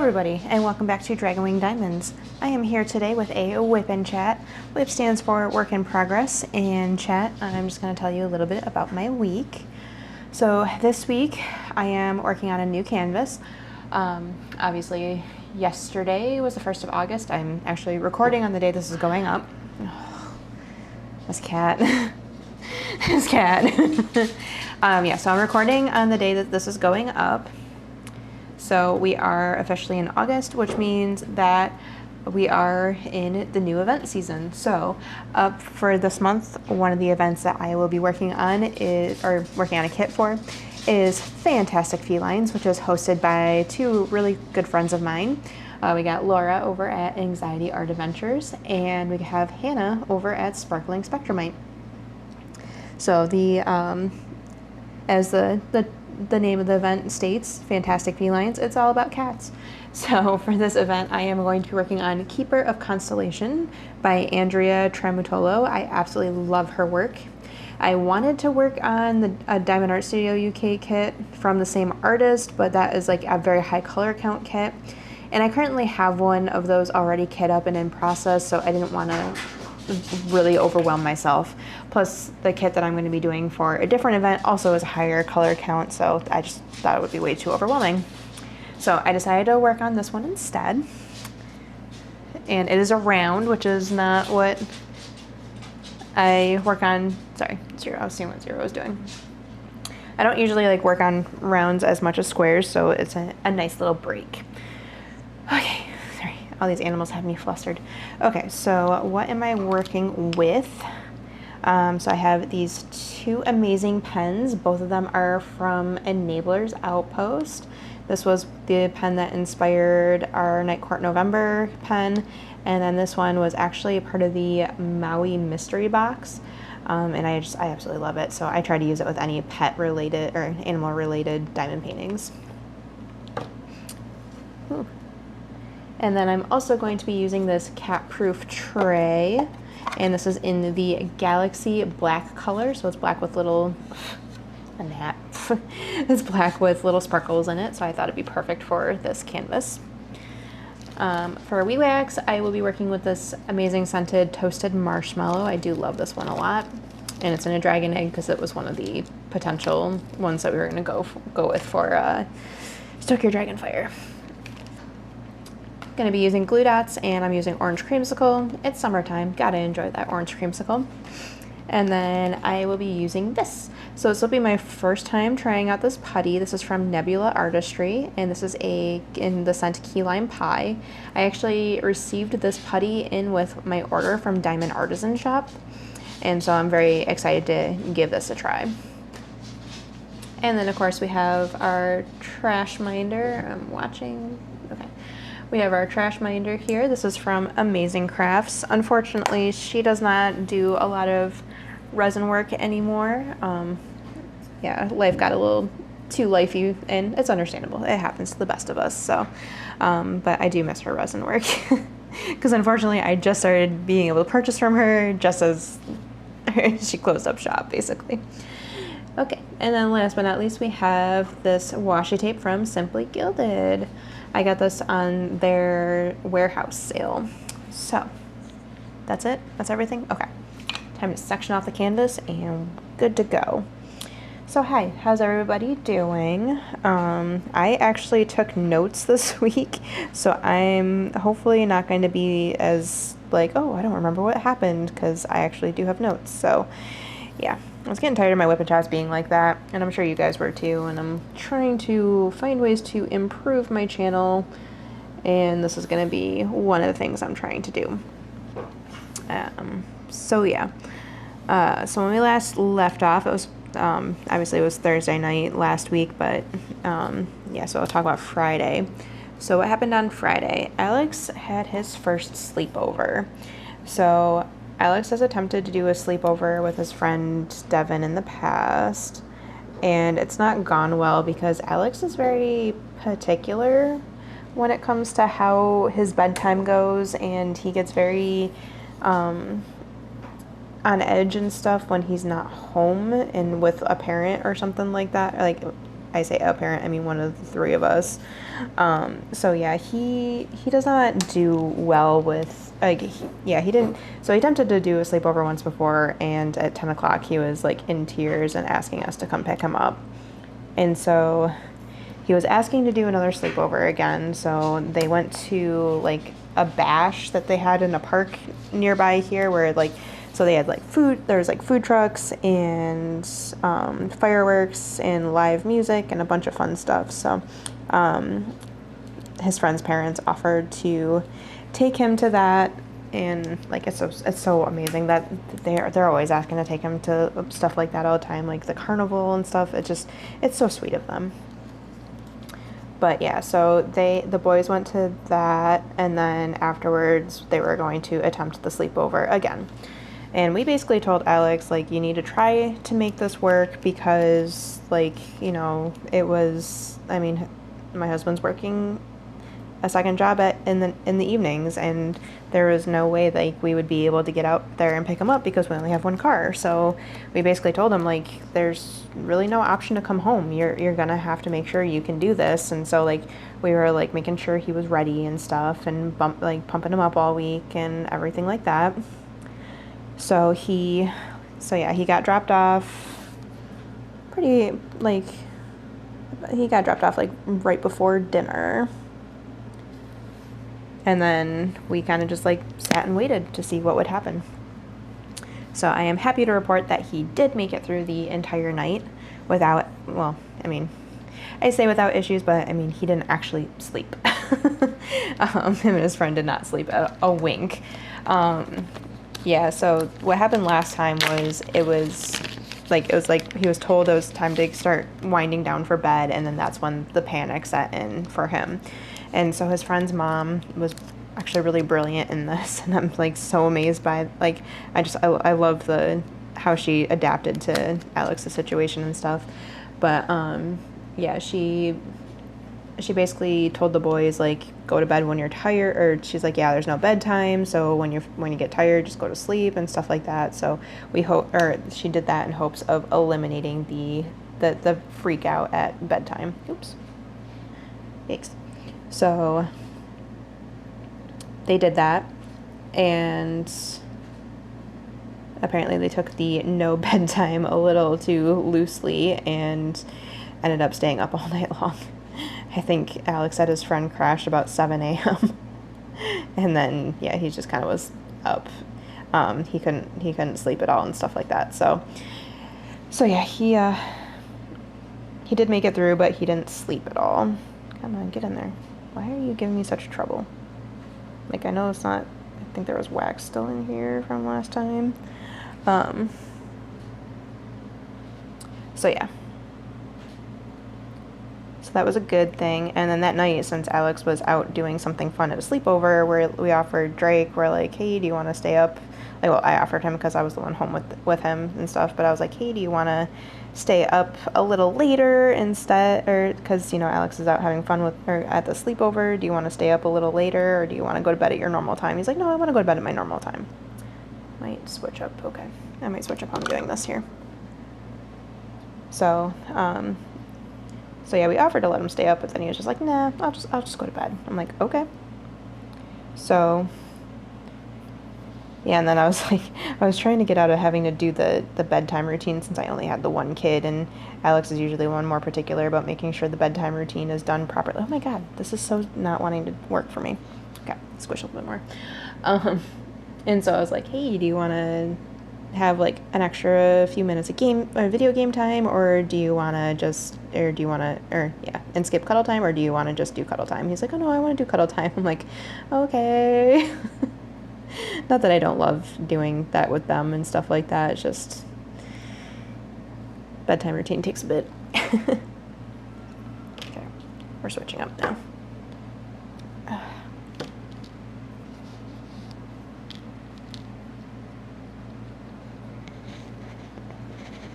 everybody, and welcome back to Dragonwing Diamonds. I am here today with a WIP in chat. WIP stands for Work in Progress. In chat, I'm just going to tell you a little bit about my week. So this week, I am working on a new canvas. Obviously, yesterday was the 1st of August. I'm actually recording on the day this is going up. Oh, this cat. This cat. So I'm recording on the day that this is going up. So we are officially in August, which means that we are in the new event season. So for this month, one of the events that I will be working on working on a kit for is Fantastic Felines, which is hosted by two really good friends of mine. We got Laura over at Anxiety Art Adventures, and we have Hannah over at Sparkling Spectrumite. So as the name of the event states, Fantastic Felines, it's all about cats. So for this event, I am going to be working on Keeper of Constellation by Andrea Tramutolo. I absolutely love her work. I wanted to work on a Diamond Art Studio UK kit from the same artist, but that is like a very high color count kit. And I currently have one of those already kit up and in process, so I didn't want to really overwhelm myself. Plus the kit that I'm going to be doing for a different event also is a higher color count, so I just thought it would be way too overwhelming. So I decided to work on this one instead. And it is a round, which is not what I work on. Sorry, Zero. I was seeing what Zero was doing. I don't usually like work on rounds as much as squares, so it's a nice little break. Okay. All these animals have me flustered. Okay, so what am I working with? So I have these two amazing pens. Both of them are from Enabler's Outpost. This was the pen that inspired our Night Court November pen. And then this one was actually a part of the Maui mystery box. And I absolutely love it. So I try to use it with any pet related or animal related diamond paintings. Ooh. And then I'm also going to be using this cat-proof tray, and this is in the Galaxy black color, so it's black with little, a gnat. It's black with little sparkles in it, so I thought it'd be perfect for this canvas. For wee wax, I will be working with this amazing scented toasted marshmallow. I do love this one a lot, and it's in a dragon egg because it was one of the potential ones that we were going to go with for Stoke Your Dragon Fire. Going to be using glue dots, and I'm using orange creamsicle. It's summertime, gotta enjoy that orange creamsicle. And then I will be using this. So this will be my first time trying out this putty. This is from Nebula Artistry, and this is in the scent Key Lime Pie. I actually received this putty in with my order from Diamond Artisan Shop, and so I'm very excited to give this a try. And then of course we have our trash minder. I'm watching. Okay. We have our trash minder here. This is from Amazing Crafts. Unfortunately, she does not do a lot of resin work anymore. Yeah, life got a little too lifey, and it's understandable. It happens to the best of us. So, but I do miss her resin work because unfortunately, I just started being able to purchase from her just as she closed up shop, basically. Okay, and then last but not least, we have this washi tape from Simply Gilded. I got this on their warehouse sale. So that's it. That's everything. Okay. Time to section off the canvas and good to go. So hi, how's everybody doing? I actually took notes this week, so I'm hopefully not going to be as like, oh, I don't remember what happened, because I actually do have notes. So yeah, I was getting tired of my WIP and chats being like that, and I'm sure you guys were too, and I'm trying to find ways to improve my channel, and this is going to be one of the things I'm trying to do. So yeah, so when we last left off, it was, obviously it was Thursday night last week, but yeah, so I'll talk about Friday. So what happened on Friday? Alex had his first sleepover. So Alex has attempted to do a sleepover with his friend Devin in the past, and it's not gone well because Alex is very particular when it comes to how his bedtime goes, and he gets very on edge and stuff when he's not home and with a parent or something like that. Like, I say a parent, I mean one of the three of us. So yeah, he does not do well with, like, he didn't, so he attempted to do a sleepover once before, and at 10 o'clock he was like in tears and asking us to come pick him up. And so he was asking to do another sleepover again, so they went to like a bash that they had in a park nearby here, where like, so they had like food, there was like food trucks and fireworks and live music and a bunch of fun stuff. So his friend's parents offered to take him to that, and like it's so amazing that they're always asking to take him to stuff like that all the time, like the carnival and stuff. It's so sweet of them. But yeah, so the boys went to that, and then afterwards they were going to attempt the sleepover again. And we basically told Alex, like, you need to try to make this work because, like, you know, it was, I mean, my husband's working a second job in the evenings, and there was no way like we would be able to get out there and pick him up because we only have one car. So we basically told him, like, there's really no option to come home. You're gonna have to make sure you can do this. And so like we were like making sure he was ready and stuff, and pumping him up all week and everything like that. So he got dropped off pretty, like, he got dropped off like right before dinner. And then we kind of just like sat and waited to see what would happen. So I am happy to report that he did make it through the entire night without, well, I mean, I say without issues, but I mean, he didn't actually sleep. Him and his friend did not sleep a wink. Yeah, so what happened last time was it was like he was told it was time to start winding down for bed, and then that's when the panic set in for him. And so his friend's mom was actually really brilliant in this, and I'm like so amazed by, like, I love how she adapted to Alex's situation and stuff. But yeah, she basically told the boys, like, go to bed when you're tired, or she's like, yeah, there's no bedtime, so when you get tired, just go to sleep and stuff like that. So she did that in hopes of eliminating the freak out at bedtime. Oops. Yikes. So they did that, and apparently they took the no bedtime a little too loosely and ended up staying up all night long. I think Alex said his friend crashed about 7 a.m. and then yeah, he just kind of was up. He couldn't sleep at all and stuff like that. So yeah, he did make it through, but he didn't sleep at all. Come on, get in there. Why are you giving me such trouble? Like, I know it's not, I think there was wax still in here from last time. So yeah. So that was a good thing. And then that night, since Alex was out doing something fun at a sleepover, where we offered Drake, we're like, hey, do you want to stay up? Like, well, I offered him because I was the one home with him and stuff, but I was like, hey, do you want to stay up a little later instead? Or because, you know, Alex is out having fun at the sleepover. Do you want to stay up a little later, or do you want to go to bed at your normal time? He's like, no, I want to go to bed at my normal time. Might switch up. Okay. I might switch up how I'm doing this here. So yeah, we offered to let him stay up, but then he was just like, nah, I'll just go to bed. I'm like, okay. So yeah, and then I was trying to get out of having to do the bedtime routine, since I only had the one kid, and Alex is usually one more particular about making sure the bedtime routine is done properly. Oh my God, this is so not wanting to work for me. Okay, squish a little bit more. And so I was like, hey, do you want to have like an extra few minutes of video game time, or do you want to and skip cuddle time, or do you want to just do cuddle time? He's like, oh no, I want to do cuddle time. I'm like, okay. Not that I don't love doing that with them and stuff like that, it's just bedtime routine takes a bit. Okay, we're switching up now.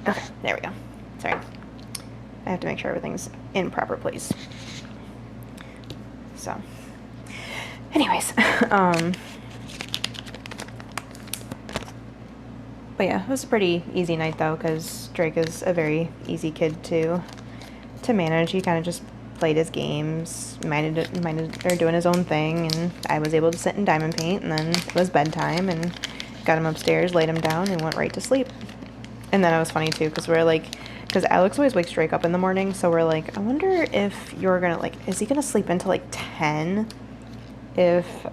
Okay, there we go. Sorry. I have to make sure everything's in proper place. So, anyways, but yeah, it was a pretty easy night though, because Drake is a very easy kid to to manage. He kind of just played his games, minded or doing his own thing, and I was able to sit and diamond paint, and then it was bedtime, and got him upstairs, laid him down, and went right to sleep. And then it was funny too, because we're like, because Alex always wakes Drake up in the morning, so we're like, I wonder if you're gonna, like, is he gonna sleep until like 10 if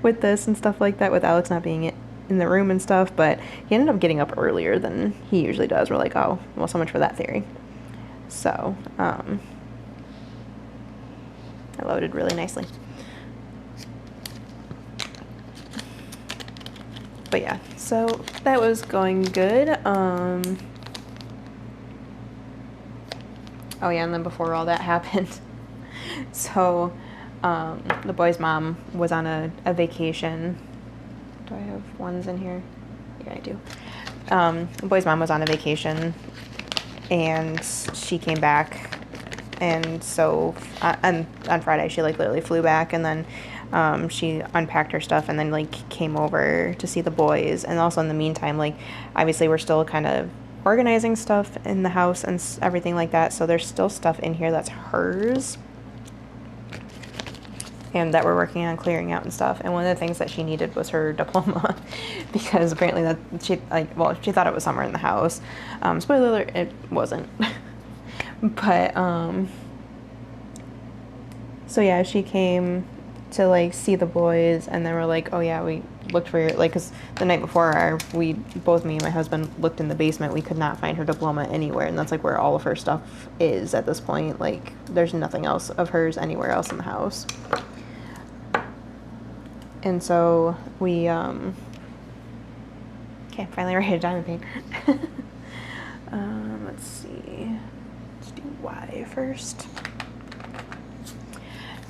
with this and stuff like that, with Alex not being in the room and stuff. But he ended up getting up earlier than he usually does. We're like, oh, well, so much for that theory. So I loaded really nicely. But yeah, so that was going good. Oh yeah, and then before all that happened, so the boy's mom was on a vacation. Do I have ones in here? Yeah, I do. The boy's mom was on a vacation, and she came back, and so on Friday she like literally flew back, and then she unpacked her stuff and then like came over to see the boys. And also in the meantime, like obviously we're still kind of organizing stuff in the house and everything like that, so there's still stuff in here that's hers and that we're working on clearing out and stuff. And one of the things that she needed was her diploma because apparently that she thought it was somewhere in the house. Spoiler alert, it wasn't. But so yeah, she came to like see the boys, and then we're like, oh yeah, we looked for your, like, because the night before me and my husband looked in the basement. We could not find her diploma anywhere, and that's like where all of her stuff is at this point. Like there's nothing else of hers anywhere else in the house. And so we okay, finally ready to diamond paint. Let's see, let's do Y first.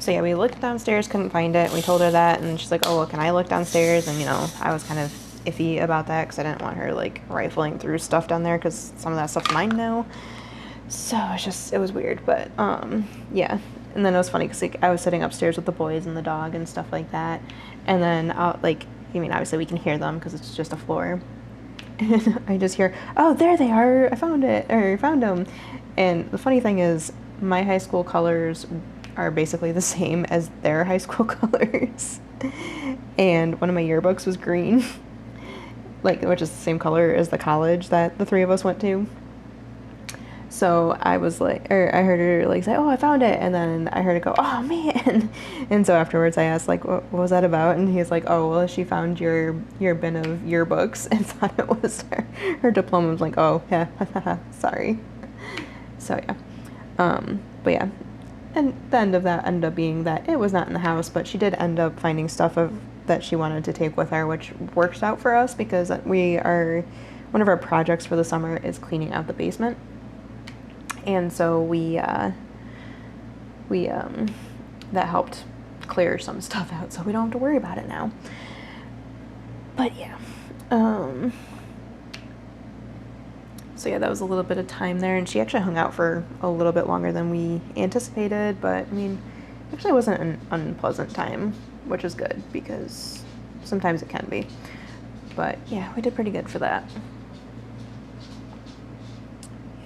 So yeah, we looked downstairs, couldn't find it. We told her that, and she's like, oh, well, can I look downstairs? And, you know, I was kind of iffy about that because I didn't want her, like, rifling through stuff down there because some of that stuff's mine now. So it was weird, but, yeah. And then it was funny because, like, I was sitting upstairs with the boys and the dog and stuff like that. And then, obviously we can hear them because it's just a floor. And I just hear, oh, there they are. I found them. And the funny thing is, my high school colors are basically the same as their high school colors. And one of my yearbooks was green, like, which is the same color as the college that the three of us went to. So I was like, or I heard her like say, oh, I found it. And then I heard it go, oh man. And so afterwards I asked, like, what was that about? And he was like, oh, well, she found your bin of yearbooks and thought it was her diploma. I was like, oh yeah, sorry. So yeah, but yeah. And the end of that ended up being that it was not in the house, but she did end up finding stuff that she wanted to take with her, which works out for us because one of our projects for the summer is cleaning out the basement. And so that helped clear some stuff out, so we don't have to worry about it now. But yeah, so yeah, that was a little bit of time there, and she actually hung out for a little bit longer than we anticipated, but I mean, actually it wasn't an unpleasant time, which is good because sometimes it can be. But yeah, we did pretty good for that.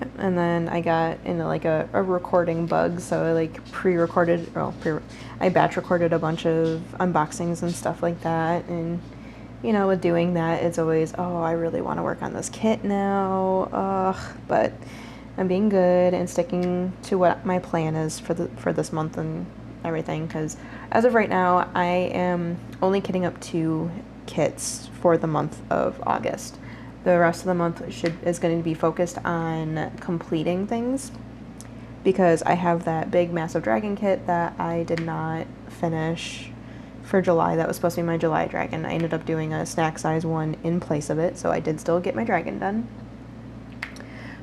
Yeah, and then I got into like a recording bug, so I like I batch recorded a bunch of unboxings and stuff like that, and you know, with doing that, it's always, oh, I really want to work on this kit now, but I'm being good and sticking to what my plan is for this month and everything, because as of right now, I am only kitting up 2 kits for the month of August. The rest of the month is going to be focused on completing things, because I have that big massive dragon kit that I did not finish for July. That was supposed to be my July dragon. I ended up doing a snack size one in place of it, so I did still get my dragon done.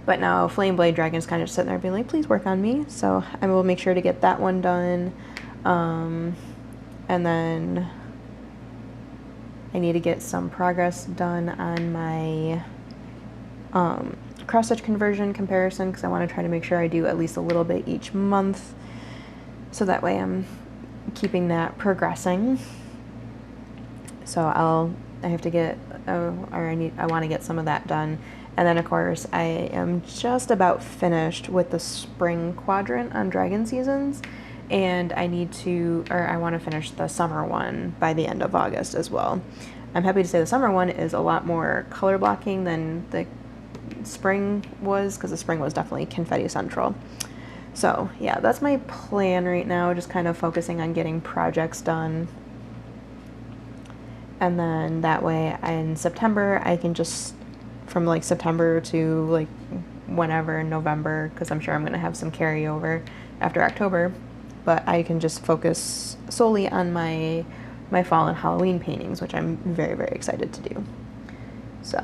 But now Flame Blade Dragon's kind of just sitting there being like, please work on me. So I will make sure to get that one done. And then I need to get some progress done on my cross-stitch conversion comparison, because I want to try to make sure I do at least a little bit each month, so that way I'm keeping that progressing. So I have to get, I want to get some of that done. And then of course I am just about finished with the spring quadrant on Dragon Seasons, and I want to finish the summer one by the end of August as well. I'm happy to say the summer one is a lot more color blocking than the spring was, because the spring was definitely confetti central. So yeah, that's my plan right now, just kind of focusing on getting projects done. And then that way in September, I can just, from like September to like whenever in November, because I'm sure I'm going to have some carryover after October, but I can just focus solely on my fall and Halloween paintings, which I'm very, very excited to do. So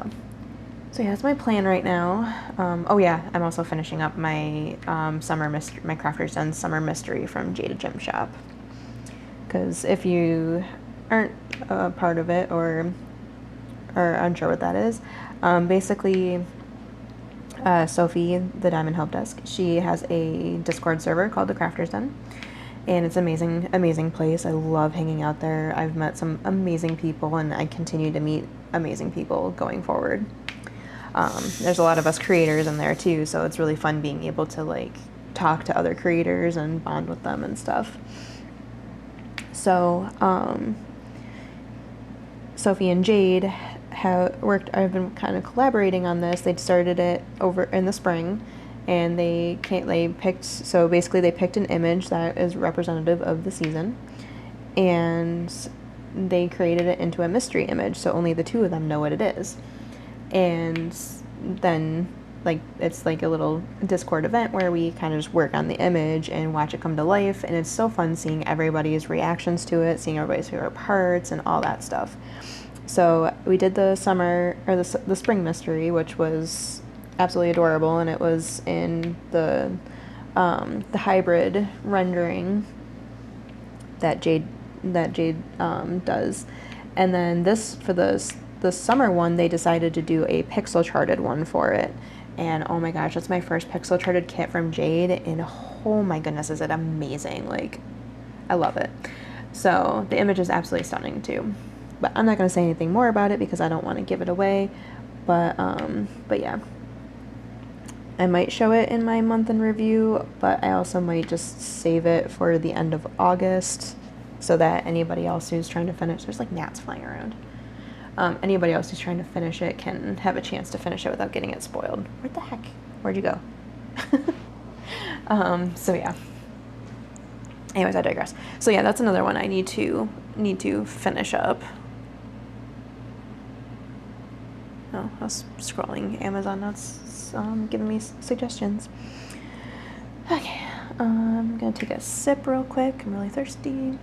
yeah, that's my plan right now. Oh yeah, I'm also finishing up my summer mystery, my Crafter's Den summer mystery from Jada Gem Shop. Because if you aren't a part of it or unsure what that is, basically Sophie, the Diamond Help Desk, she has a Discord server called the Crafter's Den, and it's amazing, amazing place. I love hanging out there. I've met some amazing people, and I continue to meet amazing people going forward. There's a lot of us creators in there too, so it's really fun being able to like talk to other creators and bond with them and stuff. So Sophie and Jade I've been kind of collaborating on this. They started it over in the spring, and they picked an image that is representative of the season, and they created it into a mystery image, so only the two of them know what it is. And then it's like a little Discord event where we kind of just work on the image and watch it come to life, and it's so fun seeing everybody's reactions to it, seeing everybody's favorite parts and all that stuff. So we did the spring mystery, which was absolutely adorable, and it was in the hybrid rendering that Jade does. And then for the summer one, they decided to do a pixel charted one for it. And oh my gosh, that's my first pixel charted kit from Jade, and oh my goodness, is it amazing. Like, I love it. So the image is absolutely stunning too. But I'm not going to say anything more about it because I don't want to give it away. But yeah. I might show it in my month in review, but I also might just save it for the end of August so that anybody else who's trying to finish, there's like gnats flying around. Anybody else who's trying to finish it can have a chance to finish it without getting it spoiled. Where the heck? Where'd you go? So yeah. Anyways, I digress. So yeah, that's another one I need to finish up. Oh, I was scrolling Amazon notes, giving me suggestions. Okay, I'm gonna take a sip real quick. I'm really thirsty.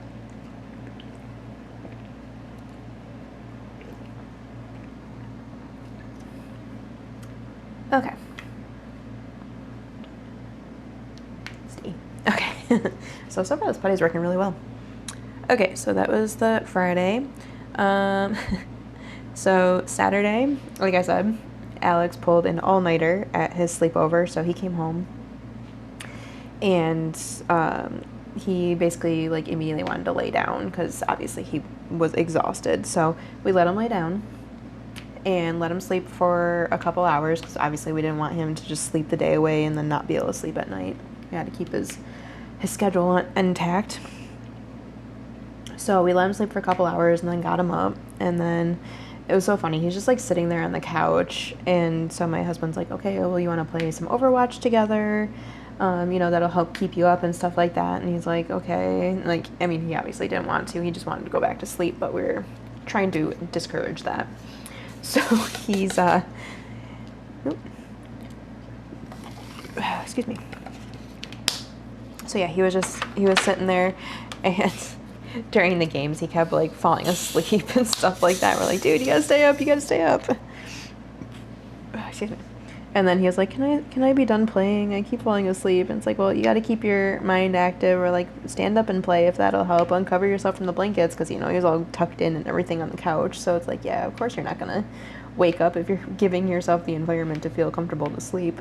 Okay. Okay. So far this putty's working really well. Okay, so that was the Friday. So Saturday, like I said, Alex pulled an all-nighter at his sleepover, so he came home. And he basically like immediately wanted to lay down because obviously he was exhausted. So we let him lay down and let him sleep for a couple hours because obviously we didn't want him to just sleep the day away and then not be able to sleep at night. We had to keep his schedule intact. So we let him sleep for a couple hours and then got him up, and then it was so funny. He's just like sitting there on the couch, and so my husband's like, okay, well, you want to play some Overwatch together? That'll help keep you up and stuff like that. And he's like, okay. Like, I mean, he obviously didn't want to. He just wanted to go back to sleep, but we were trying to discourage that. So he's, excuse me. So yeah, he was sitting there, and during the games, he kept like falling asleep and stuff like that. We're like, dude, you gotta stay up. You gotta stay up. Excuse me. And then he was like, can I be done playing? I keep falling asleep. And it's like, well, you got to keep your mind active, or like stand up and play if that'll help. Uncover yourself from the blankets, because he was all tucked in and everything on the couch. So it's like, yeah, of course you're not gonna wake up if you're giving yourself the environment to feel comfortable to sleep.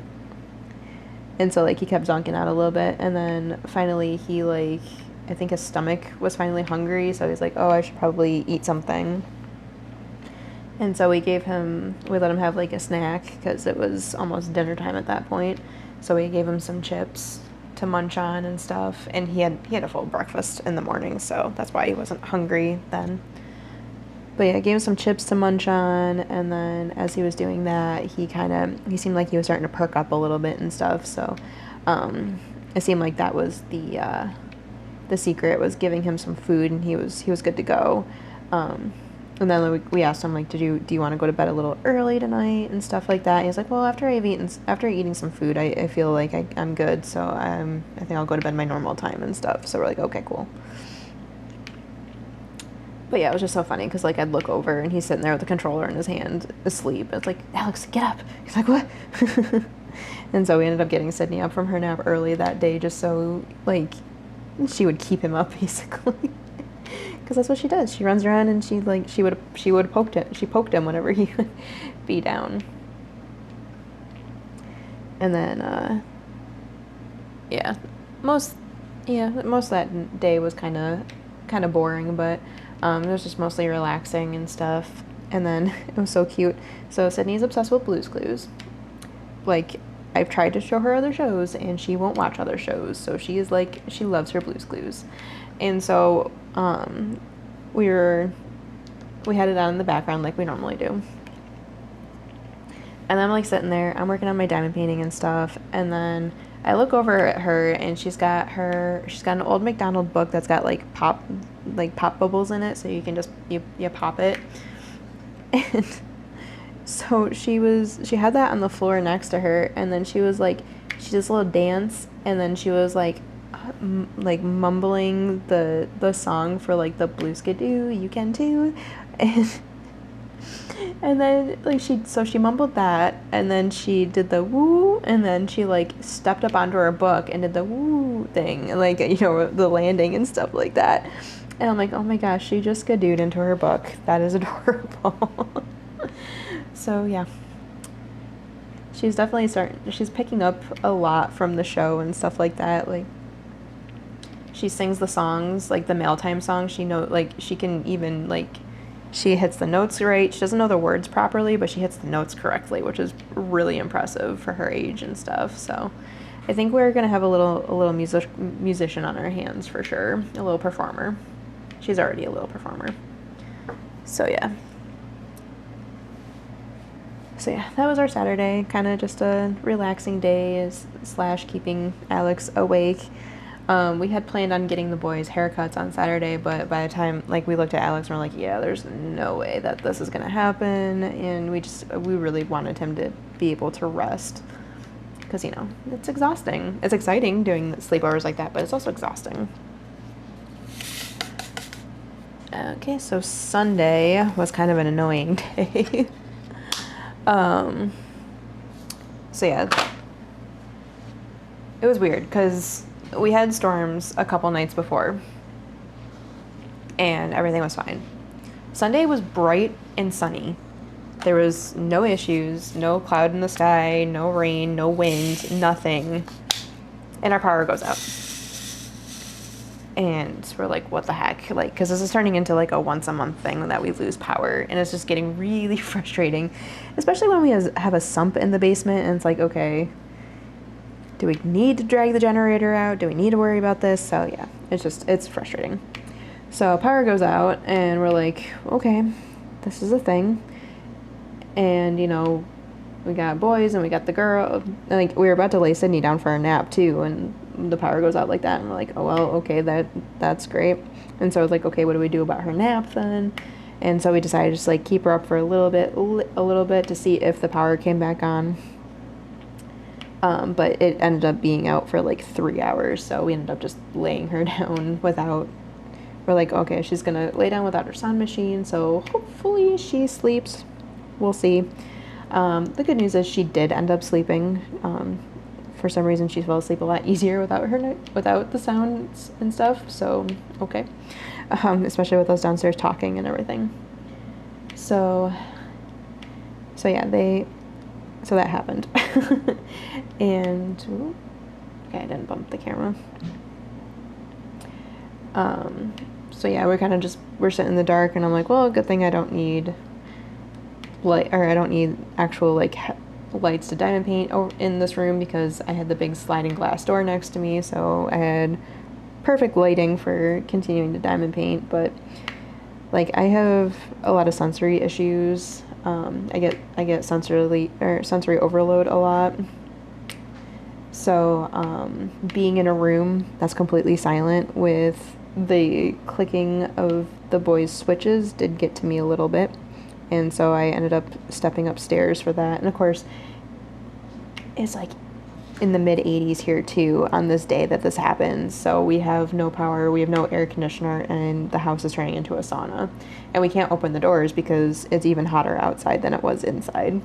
And so like he kept zonking out a little bit, and then finally he I think his stomach was finally hungry, so he's like, oh, I should probably eat something. And so we let him have like a snack because it was almost dinner time at that point. So we gave him some chips to munch on and stuff. And he had a full breakfast in the morning, so that's why he wasn't hungry then. But yeah, I gave him some chips to munch on, and then as he was doing that, he seemed like he was starting to perk up a little bit and stuff. So it seemed like that was the secret, was giving him some food, and he was good to go. And then we asked him, like, do you want to go to bed a little early tonight and stuff like that? And he's like, well, after eating some food, I feel like I'm good, so I think I'll go to bed my normal time and stuff. So we're like, okay, cool. But yeah, it was just so funny because, like, I'd look over and he's sitting there with the controller in his hand, asleep. It's like, Alex, get up. He's like, what? And so we ended up getting Sydney up from her nap early that day just so, like, she would keep him up, basically. Because that's what she does. She runs around and she would poke him. She poked him whenever he would be down. And then, most of that day was kind of boring, but it was just mostly relaxing and stuff. And then it was so cute. So Sydney's obsessed with Blue's Clues. Like, I've tried to show her other shows and she won't watch other shows. So she loves her Blue's Clues. And so we had it on in the background like we normally do. And I'm like sitting there, I'm working on my diamond painting and stuff, and then I look over at her and she's got an old McDonald book that's got like pop bubbles in it, so you can just you pop it. And so she had that on the floor next to her, and then she was like, she did this little dance, and then she was like mumbling the song for like the Blue Skadoo, you can too, and then like she mumbled that, and then she did the woo, and then she like stepped up onto her book and did the woo thing, like, you know, the landing and stuff like that. And I'm like, oh my gosh, she just skadooed into her book. That is adorable. So yeah, she's definitely she's picking up a lot from the show and stuff like that. Like, she sings the songs, like the mail time songs. She can even, like, she hits the notes right. She doesn't know the words properly, but she hits the notes correctly, which is really impressive for her age and stuff. So I think we're gonna have a little musician on our hands for sure, a little performer. She's already a little performer. So yeah, that was our Saturday, kind of just a relaxing day / keeping Alex awake. We had planned on getting the boys haircuts on Saturday, but by the time, like, we looked at Alex and we're like, yeah, there's no way that this is gonna happen, and we really wanted him to be able to rest, because, you know, it's exhausting. It's exciting doing sleepovers like that, but it's also exhausting. Okay, so Sunday was kind of an annoying day. So yeah, it was weird because we had storms a couple nights before and everything was fine. Sunday was bright and sunny. There was no issues, no cloud in the sky, no rain, no wind, nothing. And our power goes out. And we're like, what the heck? Like, because this is turning into like a once a month thing that we lose power. And it's just getting really frustrating, especially when we have a sump in the basement. And it's like, okay, do we need to drag the generator out? Do we need to worry about this? So yeah, it's frustrating. So power goes out and we're like, okay, this is a thing. And, you know, we got boys and we got the girl. And, like, we were about to lay Sydney down for a nap too, and the power goes out like that, and we're like, oh well, okay, that's great. And so it's like, okay, what do we do about her nap then? And so we decided to just like keep her up for a little bit to see if the power came back on. But it ended up being out for like 3 hours, so we ended up just laying her down without. We're like, okay, she's gonna lay down without her sound machine, so hopefully she sleeps. We'll see. The good news is she did end up sleeping. For some reason, she fell asleep a lot easier without the sounds and stuff. So okay, especially with us downstairs talking and everything. So yeah, so that happened. And okay, I didn't bump the camera. So yeah, we're sitting in the dark, and I'm like, well, good thing I don't need light, or I don't need actual like lights to diamond paint in this room because I had the big sliding glass door next to me, so I had perfect lighting for continuing to diamond paint. But like I have a lot of sensory issues. I get sensory overload a lot. So being in a room that's completely silent with the clicking of the boys' switches did get to me a little bit. And so I ended up stepping upstairs for that. And of course, it's like in the mid 80s here too on this day that this happens. So we have no power, we have no air conditioner, and the house is turning into a sauna. And we can't open the doors because it's even hotter outside than it was inside.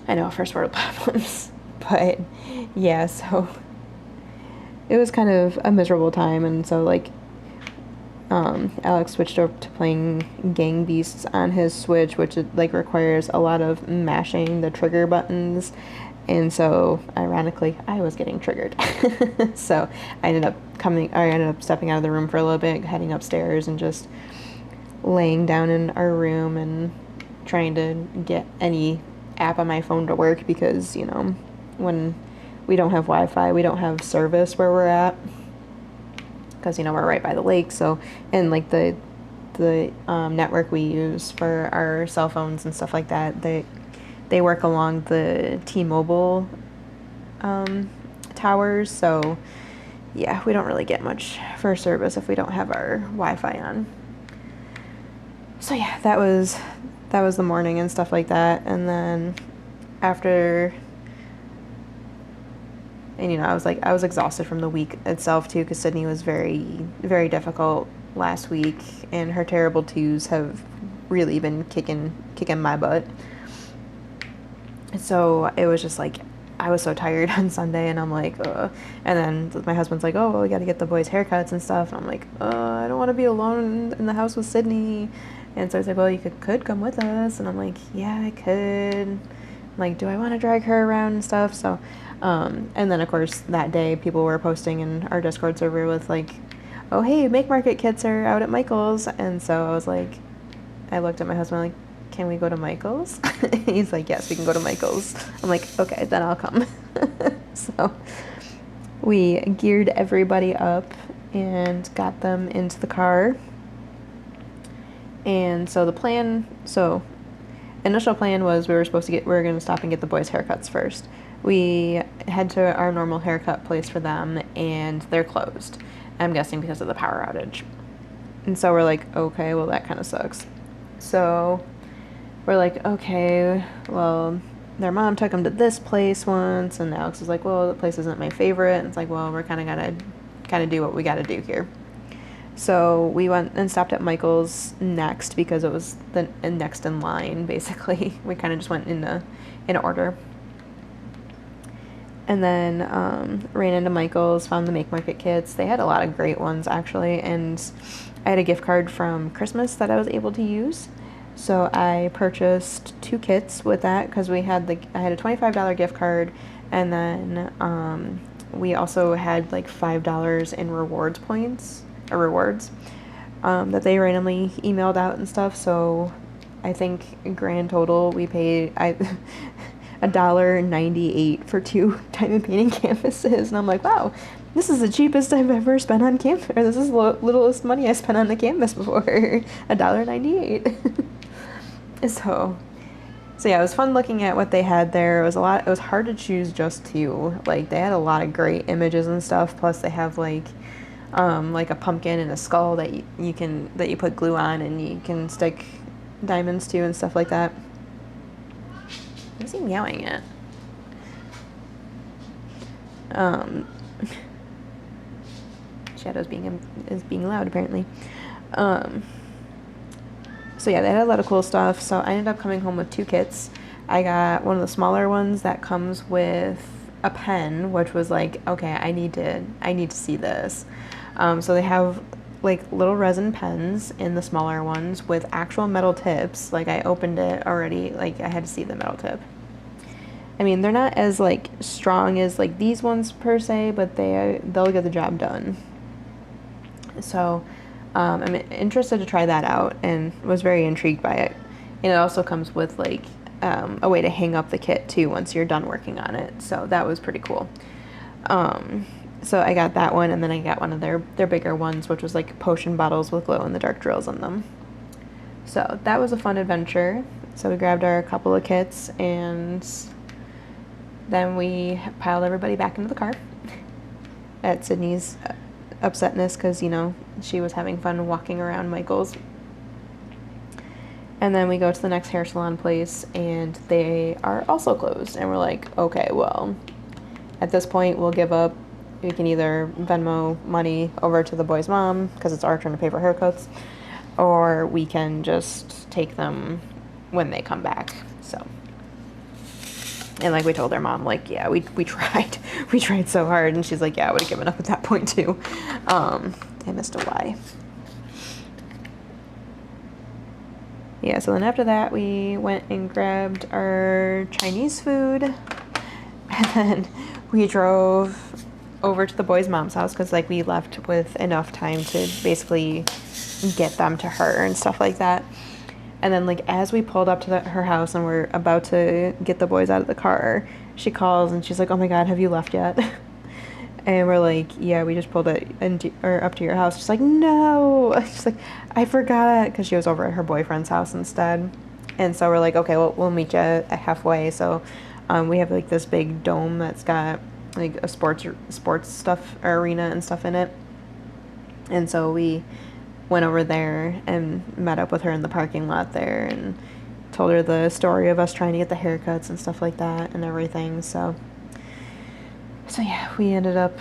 I know, first world problems. But yeah, so it was kind of a miserable time. And so like Alex switched over to playing Gang Beasts on his Switch, which like requires a lot of mashing the trigger buttons, and so ironically I was getting triggered. So I ended up stepping out of the room for a little bit, heading upstairs and just laying down in our room and trying to get any app on my phone to work, because you know, when we don't have Wi-Fi, we don't have service where we're at, because you know we're right by the lake. So, and like the network we use for our cell phones and stuff like that, they work along the T-Mobile towers. So yeah, we don't really get much for service if we don't have our Wi-Fi on. So yeah, that was the morning and stuff like that. And then after, and you know, I was exhausted from the week itself too, because Sydney was very, very difficult last week, and her terrible twos have really been kicking my butt. So it was just like, I was so tired on Sunday, and I'm like, ugh. And then my husband's like, oh, well, we got to get the boys' haircuts and stuff. And I'm like, I don't want to be alone in the house with Sydney. And so he's like, well, you could come with us. And I'm like, yeah, I could. I'm like, do I want to drag her around and stuff? So, and then of course that day people were posting in our Discord server with like, oh, hey, Make Market kits are out at Michael's. And so I was like, I looked at my husband like, can we go to Michael's? He's like, yes, we can go to Michael's. I'm like, okay, then I'll come. So we geared everybody up and got them into the car. And so initial plan was we were going to stop and get the boys' haircuts first. We head to our normal haircut place for them, and they're closed. I'm guessing because of the power outage. And so we're like, okay, well, that kind of sucks. So we're like, okay, well, their mom took them to this place once, and Alex is like, well, the place isn't my favorite. And it's like, well, we're kind of do what we got to do here. So we went and stopped at Michael's next because it was the next in line, basically. We kind of just went in order. And then ran into Michael's, found the Make Market kits. They had a lot of great ones, actually. And I had a gift card from Christmas that I was able to use. So I purchased 2 kits with that because I had a $25 gift card, and then we also had like $5 in rewards that they randomly emailed out and stuff. So I think grand total we paid $1.98 for 2 diamond painting canvases, and I'm like, wow, this is the cheapest I've ever spent on canvas, or this is the littlest money I spent on the canvas before. $1.98. So yeah, it was fun looking at what they had there. It was hard to choose just 2. Like, they had a lot of great images and stuff, plus they have like a pumpkin and a skull that you put glue on and you can stick diamonds to and stuff like that. What's he meowing at? Shadow's being loud, apparently. So yeah, they had a lot of cool stuff. So I ended up coming home with 2 kits. I got one of the smaller ones that comes with a pen, which was like, okay, I need to see this. So they have like little resin pens in the smaller ones with actual metal tips. Like, I opened it already, like I had to see the metal tip. I mean, they're not as like strong as like these ones per se, but they'll get the job done. So I'm interested to try that out, and was very intrigued by it. And it also comes with like a way to hang up the kit too once you're done working on it. So that was pretty cool. So I got that one, and then I got one of their bigger ones, which was like potion bottles with glow-in-the-dark drills in them. So that was a fun adventure. So we grabbed our couple of kits, and then we piled everybody back into the car at Sydney's upsetness because, you know, she was having fun walking around Michael's. And then we go to the next hair salon place, and they are also closed. And we're like, okay, well, at this point, we'll give up. We can either Venmo money over to the boy's mom because it's our turn to pay for haircuts, or we can just take them when they come back. So, and like we told their mom, like, yeah, we tried. We tried so hard. And she's like, yeah, I would have given up at that point too. I missed a Y. Yeah, so then after that, we went and grabbed our Chinese food, and then we drove over to the boys' mom's house because, like, we left with enough time to basically get them to her and stuff like that. And then, like, as we pulled up to her house and we're about to get the boys out of the car, she calls and she's like, oh my God, have you left yet? And we're like, yeah, we just pulled it up to your house. She's like, no. She's like, I forgot, because she was over at her boyfriend's house instead. And so we're like, okay, well, we'll meet you halfway. So we have like this big dome that's got like a sports stuff or arena and stuff in it. And so we went over there and met up with her in the parking lot there and told her the story of us trying to get the haircuts and stuff like that and everything. So yeah, we ended up,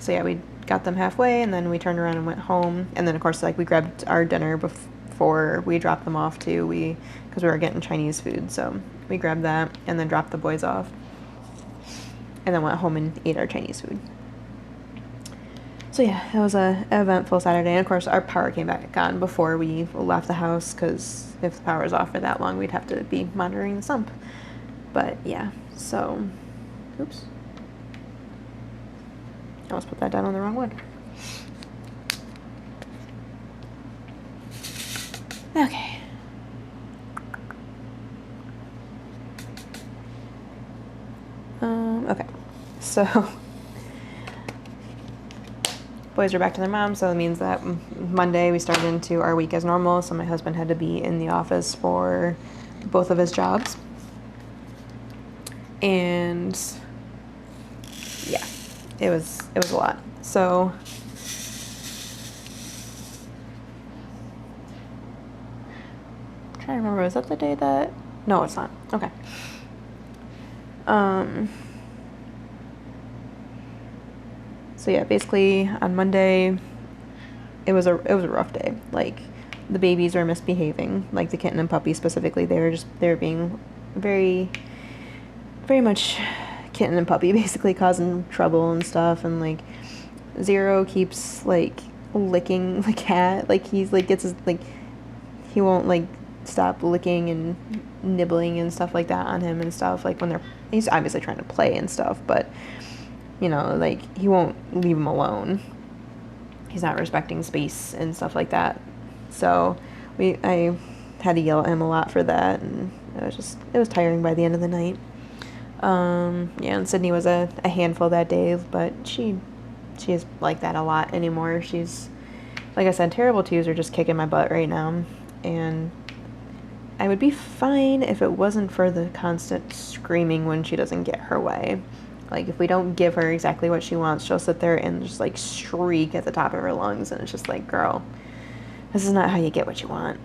we got them halfway, and then we turned around and went home. And then, of course, like, we grabbed our dinner before we dropped them off, too, because we were getting Chinese food. So we grabbed that and then dropped the boys off. And then went home and ate our Chinese food. So, yeah, it was a eventful Saturday. And, of course, our power came back on before we left the house, because if the power was off for that long, we'd have to be monitoring the sump. But, yeah, so, oops. I almost put that down on the wrong one. Okay. Okay. So, boys are back to their mom, so it means that Monday we started into our week as normal. So my husband had to be in the office for both of his jobs. And yeah, it was a lot. So I'm trying to remember, was that the day that, no, it's not. Okay. So yeah, basically on Monday it was a rough day. Like, the babies were misbehaving, like the kitten and puppy specifically. They were being very, very much kitten and puppy, basically causing trouble and stuff. And like, Zero keeps like licking the cat. Like, he's like, gets his, like, he won't like stop licking and nibbling and stuff like that on him and stuff. Like, when he's obviously trying to play and stuff, but you know, like, he won't leave him alone. He's not respecting space and stuff like that. So I had to yell at him a lot for that, and it was tiring by the end of the night. Yeah, and Sydney was a handful that day, but she is like that a lot anymore. She's, like I said, terrible twos are just kicking my butt right now, and I would be fine if it wasn't for the constant screaming when she doesn't get her way. Like, if we don't give her exactly what she wants, she'll sit there and just like shriek at the top of her lungs, and it's just like, girl, this is not how you get what you want.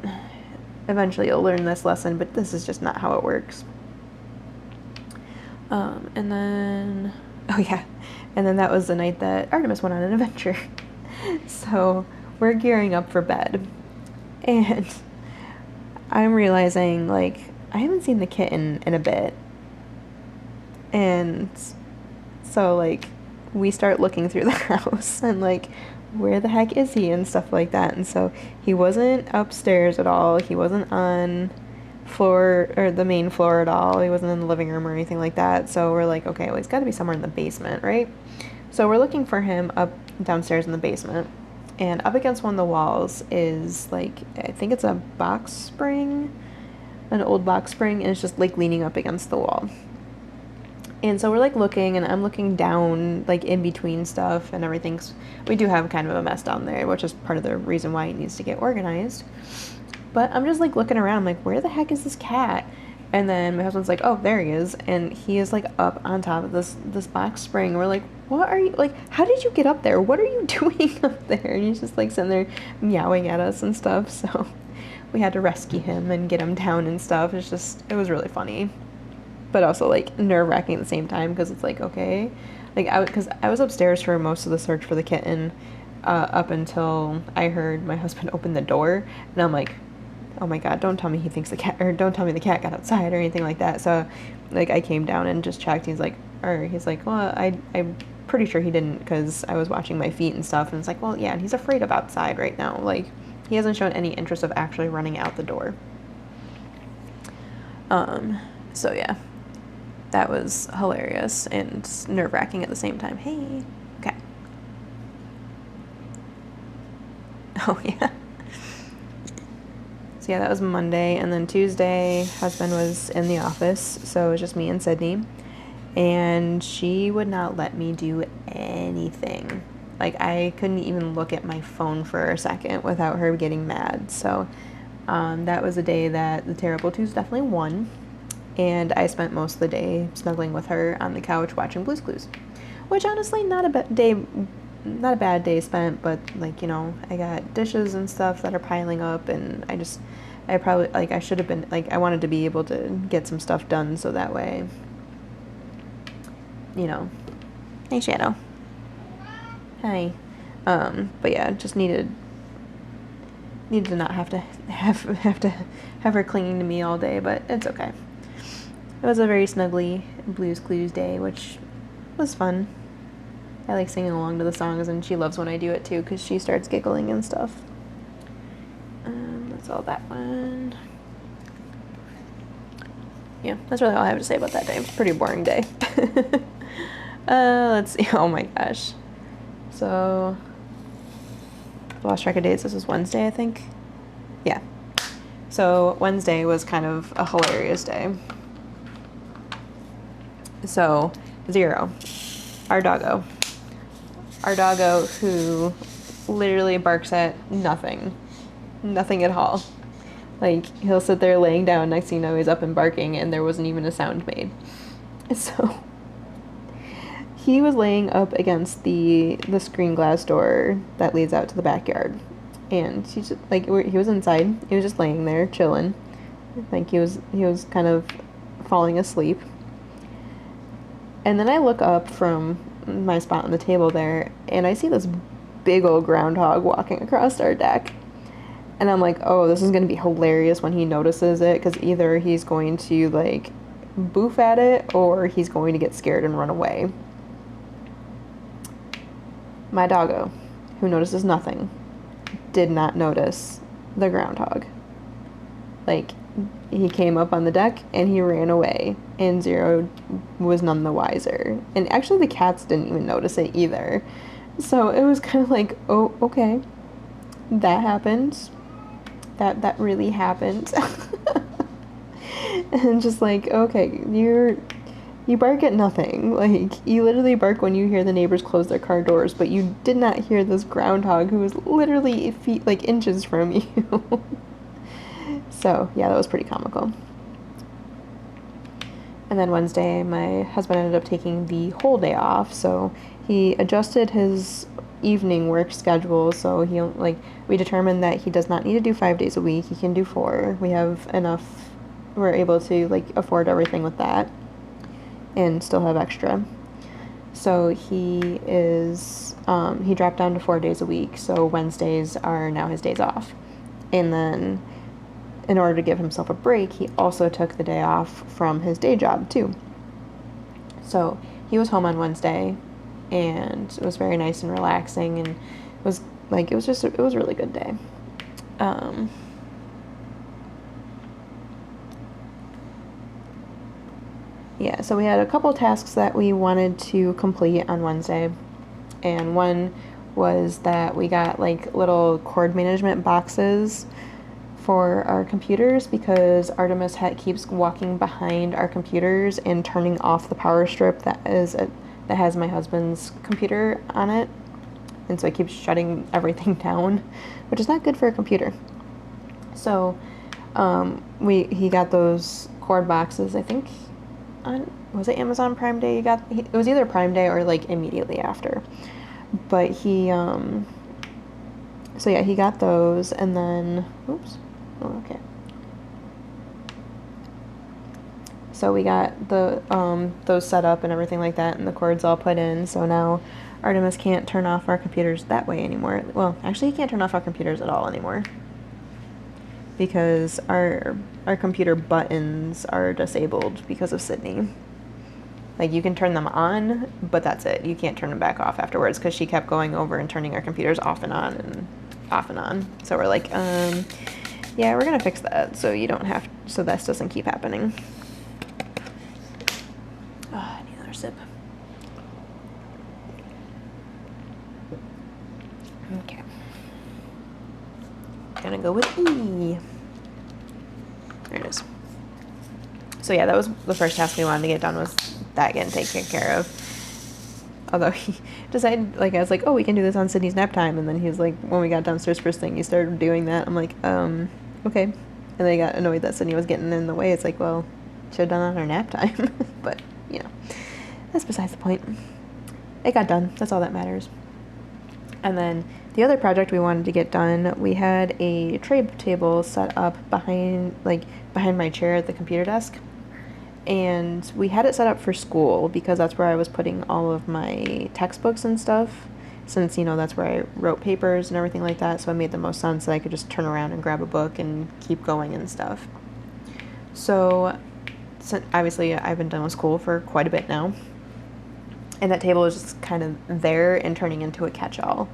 Eventually you'll learn this lesson, but this is just not how it works. And then, oh yeah, and then that was the night that Artemis went on an adventure. So we're gearing up for bed, and I'm realizing, like, I haven't seen the kitten in a bit. And so, like, we start looking through the house and, like, where the heck is he and stuff like that. And so he wasn't upstairs at all. He wasn't on the main floor at all. He wasn't in the living room or anything like that. So we're like, okay, well, he's got to be somewhere in the basement, right? So we're looking for him up downstairs in the basement. And up against one of the walls is like, I think it's a box spring, an old box spring, and it's just like leaning up against the wall. And so we're like looking, and I'm looking down like in between stuff and everything. We do have kind of a mess down there, which is part of the reason why it needs to get organized. But I'm just like looking around, I'm like, where the heck is this cat? And then my husband's like, oh, there he is. And he is like up on top of this box spring. We're like, what are you, like, how did you get up there? What are you doing up there? And he's just like sitting there meowing at us and stuff. So we had to rescue him and get him down and stuff. It was really funny. But also like nerve-wracking at the same time, because it's like, okay. Like, because I was upstairs for most of the search for the kitten up until I heard my husband open the door. And I'm like, oh my God, don't tell me he thinks the cat, or don't tell me the cat got outside or anything like that. So like I came down and just checked. He's like, well, I'm pretty sure he didn't, because I was watching my feet and stuff. And it's like, well, yeah, and he's afraid of outside right now. Like, he hasn't shown any interest of actually running out the door. So yeah, that was hilarious and nerve-wracking at the same time. Hey, okay. Oh yeah. So yeah, that was Monday, and then Tuesday, husband was in the office, so it was just me and Sydney, and she would not let me do anything. Like, I couldn't even look at my phone for a second without her getting mad. So that was a day that the Terrible Twos definitely won, and I spent most of the day snuggling with her on the couch watching Blue's Clues, which honestly not a bad day spent, but like, you know, I got dishes and stuff that are piling up, and I probably, like, I should have been, like, I wanted to be able to get some stuff done, so that way, you know. Hey, Shadow. Hi. But yeah, just needed to not have to have her clinging to me all day, but it's okay. It was a very snuggly Blue's Clues day, which was fun. I like singing along to the songs, and she loves when I do it too, because she starts giggling and stuff. That's all that one. Yeah, that's really all I have to say about that day. It was a pretty boring day. Let's see. Oh my gosh. So, I lost track of dates. This is Wednesday, I think. Yeah. So, Wednesday was kind of a hilarious day. So, Zero, our doggo who literally barks at nothing at all. Like, he'll sit there laying down, next thing you know he's up and barking, and there wasn't even a sound made. So he was laying up against the screen glass door that leads out to the backyard, and he just, like, he was inside, he was just laying there chilling, like he was kind of falling asleep. And then I look up from my spot on the table there, and I see this big old groundhog walking across our deck. And I'm like, oh, this is going to be hilarious when he notices it, because either he's going to, like, boof at it, or he's going to get scared and run away. My doggo, who notices nothing, did not notice the groundhog. Like, he came up on the deck and he ran away, and Zero was none the wiser. And actually the cats didn't even notice it either. So it was kind of like, oh, okay, that happened. That really happened. And just like, okay, you bark at nothing. Like, you literally bark when you hear the neighbors close their car doors, but you did not hear this groundhog who was literally feet, like, inches from you. So, yeah, that was pretty comical. And then Wednesday, my husband ended up taking the whole day off, so he adjusted his evening work schedule, so we determined that he does not need to do 5 days a week, he can do 4. We have enough, we're able to, like, afford everything with that, and still have extra. So he dropped down to 4 days a week, so Wednesdays are now his days off. And then, in order to give himself a break, he also took the day off from his day job too. So he was home on Wednesday, and it was very nice and relaxing, and it was a really good day. Yeah, so we had a couple tasks that we wanted to complete on Wednesday, and one was that we got like little cord management boxes for our computers because Artemis keeps walking behind our computers and turning off the power strip that has my husband's computer on it, and so it keeps shutting everything down, which is not good for a computer. So he got those cord boxes, I think on, was it Amazon Prime Day? It was either Prime Day or like immediately after, but he so yeah, he got those, and then oops. Oh, okay. So we got the those set up and everything like that, and the cords all put in. So now Artemis can't turn off our computers that way anymore. Well, actually, he can't turn off our computers at all anymore because our computer buttons are disabled because of Sydney. Like, you can turn them on, but that's it. You can't turn them back off afterwards because she kept going over and turning our computers off and on and off and on. So we're like, yeah, we're gonna fix that so you don't have, so this doesn't keep happening. Oh, I need another sip. Okay. Gonna go with E. There it is. So yeah, that was the first task we wanted to get done, was that getting taken care of. Although he decided, like, I was like, oh, we can do this on Sydney's nap time, and then he was like, when we got downstairs first thing, he started doing that. I'm like, okay. And then he got annoyed that Sydney was getting in the way. It's like, well, should have done it on our nap time. But, you know, that's besides the point. It got done. That's all that matters. And then the other project we wanted to get done, we had a tray table set up behind my chair at the computer desk. And we had it set up for school because that's where I was putting all of my textbooks and stuff, since, you know, that's where I wrote papers and everything like that. So it made the most sense that I could just turn around and grab a book and keep going and stuff. So obviously I've been done with school for quite a bit now, and that table is just kind of there and turning into a catch-all.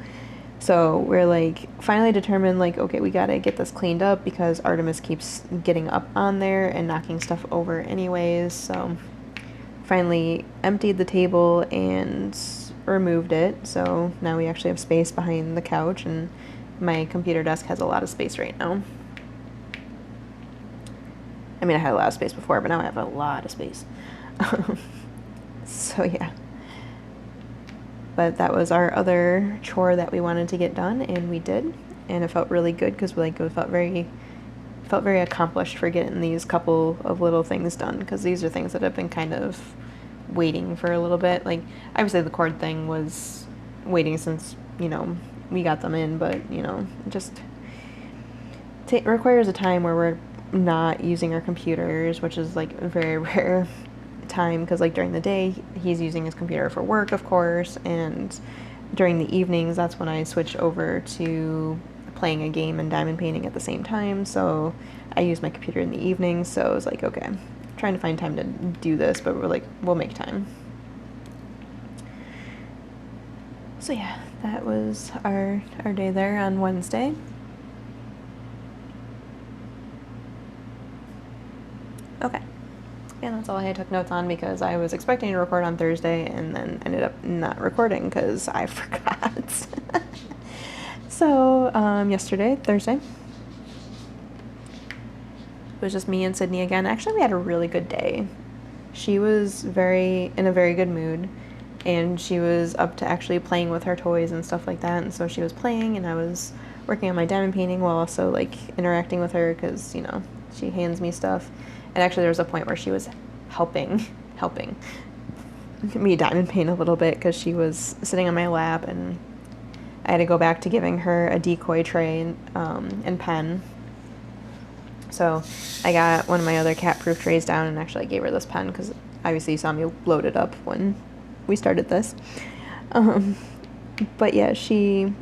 So we're like finally determined, like, okay, we gotta get this cleaned up because Artemis keeps getting up on there and knocking stuff over anyways. So finally emptied the table and removed it. So now we actually have space behind the couch, and my computer desk has a lot of space right now. I mean, I had a lot of space before, but now I have a lot of space. So yeah. But that was our other chore that we wanted to get done, and we did, and it felt really good because we felt very accomplished for getting these couple of little things done, because these are things that have been kind of waiting for a little bit. Like, obviously the cord thing was waiting since, you know, we got them in, but, you know, it just requires a time where we're not using our computers, which is like a very rare time, because like during the day he's using his computer for work, of course, and during the evenings that's when I switch over to playing a game and diamond painting at the same time. So I use my computer in the evenings. So I was like, okay, I'm trying to find time to do this, but we're like, we'll make time. So yeah, that was our day there on Wednesday. Okay. And that's all I took notes on, because I was expecting to record on Thursday and then ended up not recording because I forgot. So yesterday, Thursday, it was just me and Sydney again. Actually, we had a really good day. She was in a very good mood, and she was up to actually playing with her toys and stuff like that. And so she was playing, and I was working on my diamond painting while also like interacting with her, because, you know, she hands me stuff. And actually there was a point where she was helping me diamond paint a little bit, because she was sitting on my lap, and I had to go back to giving her a decoy tray and pen. So I got one of my other cat-proof trays down, and actually I gave her this pen because obviously you saw me load it up when we started this. But yeah, she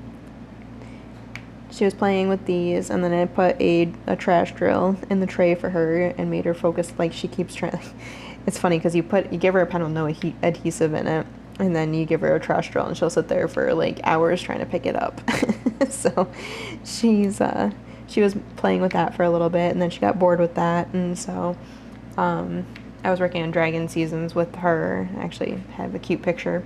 was playing with these, and then I put a trash drill in the tray for her and made her focus. Like, she keeps trying. It's funny because you give her a pen with no adhesive in it, and then you give her a trash drill, and she'll sit there for like hours trying to pick it up. So she was playing with that for a little bit, and then she got bored with that, and so I was working on Dragon Seasons with her. I actually have a cute picture.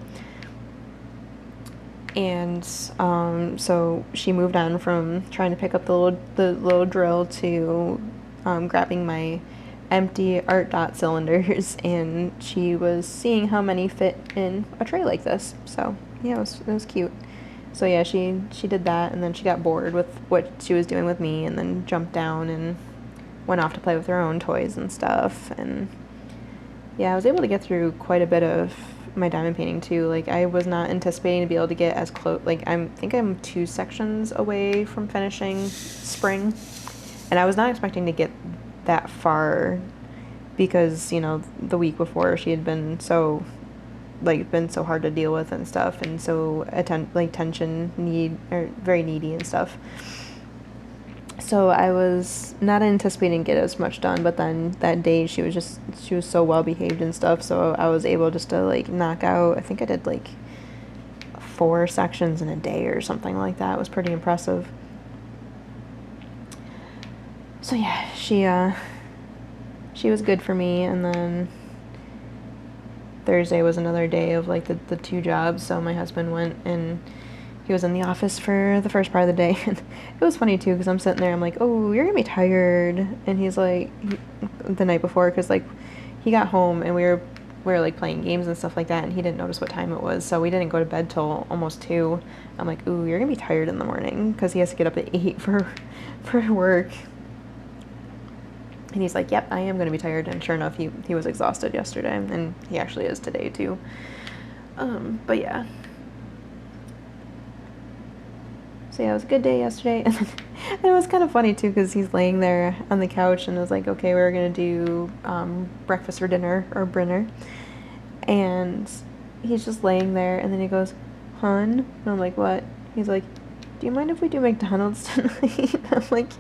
And so she moved on from trying to pick up the little drill to grabbing my empty art dot cylinders, and she was seeing how many fit in a tray like this. So yeah, it was cute. So yeah, she did that, and then she got bored with what she was doing with me, and then jumped down and went off to play with her own toys and stuff. And yeah, I was able to get through quite a bit of my diamond painting too. Like, I was not anticipating to be able to get as close. Like, I think I'm 2 sections away from finishing spring, and I was not expecting to get that far, because, you know, the week before she had been so hard to deal with and stuff, and so tension very needy and stuff. So I was not anticipating to get as much done, but then that day she was so well behaved and stuff, so I was able just to like knock out, I think I did like 4 sections in a day or something like that. It was pretty impressive. So yeah, she was good for me. And then Thursday was another day of like the 2 jobs. So my husband went, and he was in the office for the first part of the day. And it was funny too, because I'm sitting there, I'm like, oh, you're gonna be tired. And he's like, the night before, because like he got home and we were like playing games and stuff like that, and he didn't notice what time it was, so we didn't go to bed till almost 2. I'm like, ooh, you're gonna be tired in the morning, because he has to get up at 8 for work. And he's like, yep, I am going to be tired. And sure enough, he was exhausted yesterday, and he actually is today too. But yeah. So yeah, it was a good day yesterday. And it was kind of funny too, because he's laying there on the couch, and I was like, okay, we're going to do breakfast for dinner, or Brinner. And he's just laying there, and then he goes, hun? And I'm like, what? He's like, do you mind if we do McDonald's tonight? I'm like,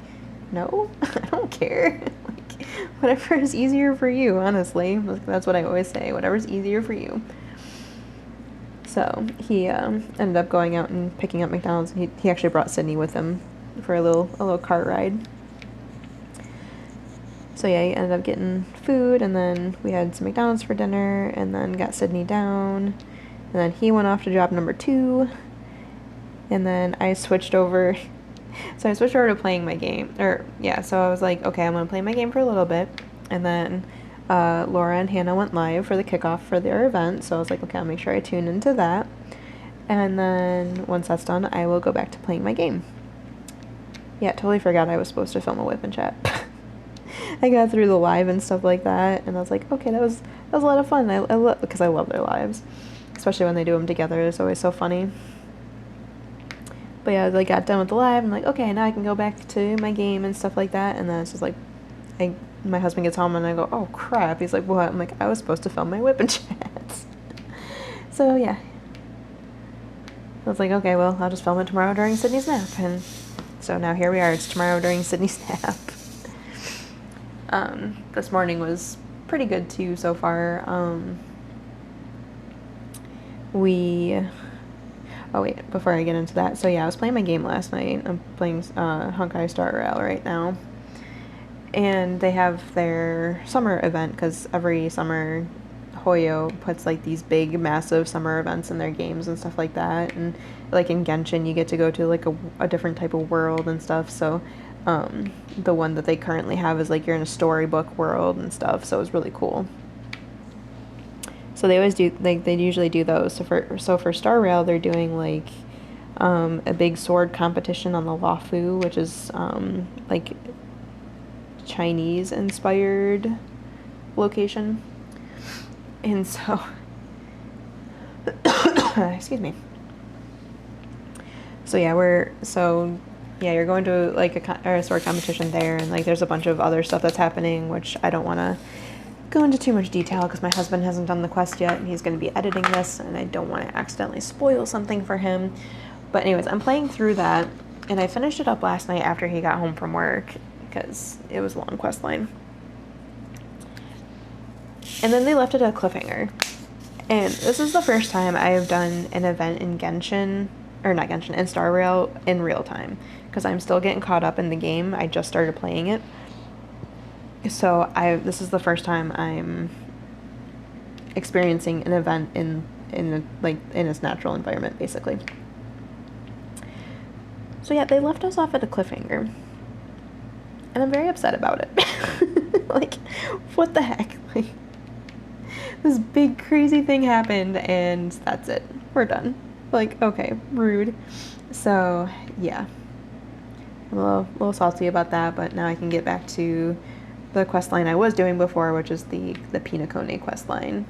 no, I don't care. Like, whatever is easier for you, honestly. That's what I always say, whatever's easier for you. So he ended up going out and picking up McDonald's. He actually brought Sydney with him for a little cart ride. So yeah, he ended up getting food, and then we had some McDonald's for dinner, and then got Sydney down, and then he went off to job number 2, and then I switched over. So I switched over to playing my game, so I was like, okay, I'm going to play my game for a little bit, and then Laura and Hannah went live for the kickoff for their event, so I was like, okay, I'll make sure I tune into that, and then once that's done, I will go back to playing my game. Yeah, totally forgot I was supposed to film a WIP and chat. I got through the live and stuff like that, and I was like, okay, that was a lot of fun, because I love their lives, especially when they do them together. It's always so funny. But yeah, I got done with the live. I'm like, okay, now I can go back to my game and stuff like that. And then it's just like, my husband gets home, and I go, oh crap. He's like, what? I'm like, I was supposed to film my WIP and chat. So yeah, I was like, okay, well, I'll just film it tomorrow during Sydney's nap. And so now here we are. It's tomorrow during Sydney's nap. This morning was pretty good too so far. Oh wait, before I get into that, so yeah, I was playing my game last night. I'm playing Honkai Star Rail right now, and they have their summer event, because every summer Hoyo puts like these big massive summer events in their games and stuff like that. And like in Genshin, you get to go to like a different type of world and stuff. So the one that they currently have is like you're in a storybook world and stuff, so it was really cool. So they always do, like, they usually do those. So for Star Rail, they're doing like a big sword competition on the Luofu, which is like Chinese inspired location. And so excuse me. So yeah, you're going to like a sword competition there, and like there's a bunch of other stuff that's happening, which I don't want to go into too much detail, because my husband hasn't done the quest yet, and he's going to be editing this, and I don't want to accidentally spoil something for him. But anyways, I'm playing through that, and I finished it up last night after he got home from work, because it was a long quest line. And then they left it at a cliffhanger. And this is the first time I have done an event in Genshin, or not Genshin, in Star Rail in real time, because I'm still getting caught up in the game. I just started playing it. So this is the first time I'm experiencing an event in its natural environment, basically. So yeah, they left us off at a cliffhanger. And I'm very upset about it. Like, what the heck? Like, this big crazy thing happened and that's it. We're done. Like, okay, rude. So, yeah. I'm a little salty about that, but now I can get back to the quest line I was doing before, which is the Pinacone quest line.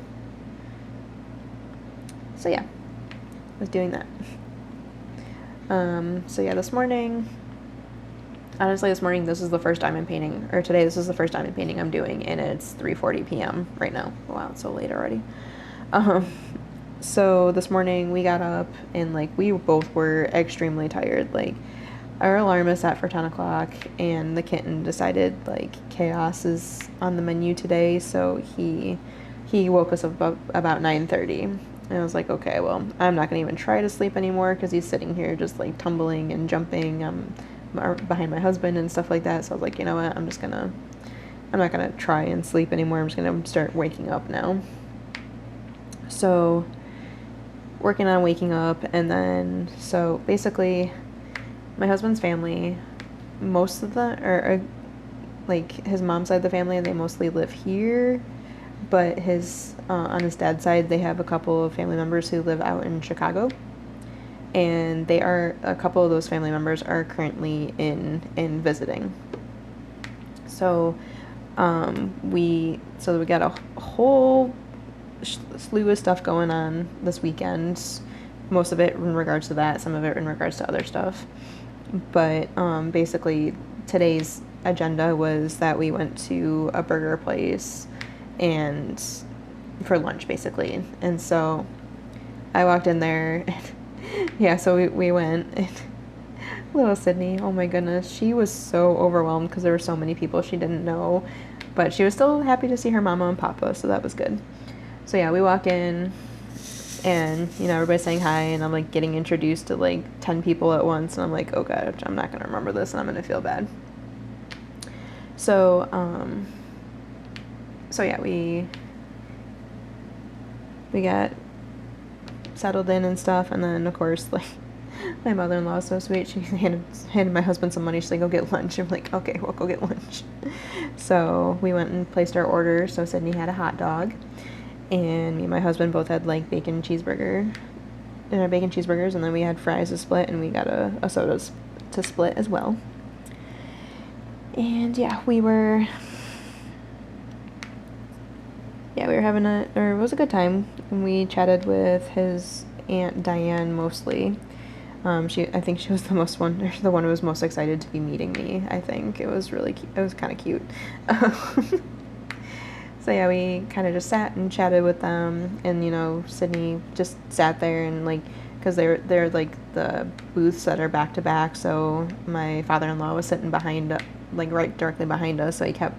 So yeah, I was doing that. So yeah, this morning, honestly, this is the first time I'm painting, or today, this is the first time I'm painting I'm doing, and it's 3:40 p.m. right now. Wow, it's so late already. So this morning we got up and like we both were extremely tired. Like our alarm is set for 10 o'clock and the kitten decided like chaos is on the menu today, so he woke us up about 9:30. And I was like, okay, well, I'm not gonna even try to sleep anymore because he's sitting here just like tumbling and jumping behind my husband and stuff like that. So I was like, you know what, I'm not gonna try and sleep anymore. I'm just gonna start waking up now. So working on waking up, and then so basically my husband's family, most of them are like his mom's side of the family, they mostly live here, but his on his dad's side they have a couple of family members who live out in Chicago, and a couple of those family members are currently in visiting. So we got a whole slew of stuff going on this weekend, most of it in regards to that, some of it in regards to other stuff. But basically today's agenda was that we went to a burger place and for lunch basically. And so I walked in there and yeah, so we went, and little Sydney, oh my goodness, she was so overwhelmed because there were so many people she didn't know, but she was still happy to see her mama and papa, so that was good. So yeah, we walk in and, you know, everybody's saying hi, and I'm like getting introduced to like 10 people at once, and I'm like, oh god, I'm not gonna remember this and I'm gonna feel bad. So yeah, we got settled in and stuff, and then of course like my mother-in-law was so sweet. She handed my husband some money. She's like, go get lunch. I'm like, okay, we'll go get lunch. So we went and placed our order. So Sydney had a hot dog, and me and my husband both had like bacon cheeseburgers, and then we had fries to split, and we got a soda to split as well. And yeah, we were having it was a good time. And we chatted with his Aunt Diane mostly. I think she was the one who was most excited to be meeting me. I think it was really cute. It was kind of cute. So yeah, we kind of just sat and chatted with them, and you know, Sydney just sat there and like, because they're like the booths that are back to back. So my father-in-law was sitting behind, like right directly behind us. So he kept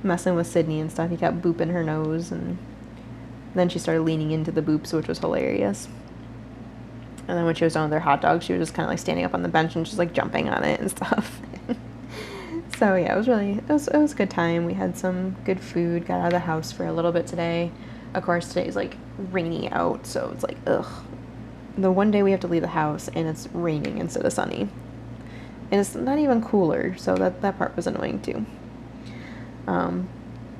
messing with Sydney and stuff. He kept booping her nose, and then she started leaning into the boops, which was hilarious. And then when she was done with her hot dog, she was just kind of like standing up on the bench and just like jumping on it and stuff. So yeah, it was a good time. We had some good food, got out of the house for a little bit today. Of course, today's like rainy out, so it's like, ugh. The one day we have to leave the house and it's raining instead of sunny. And it's not even cooler, so that part was annoying too.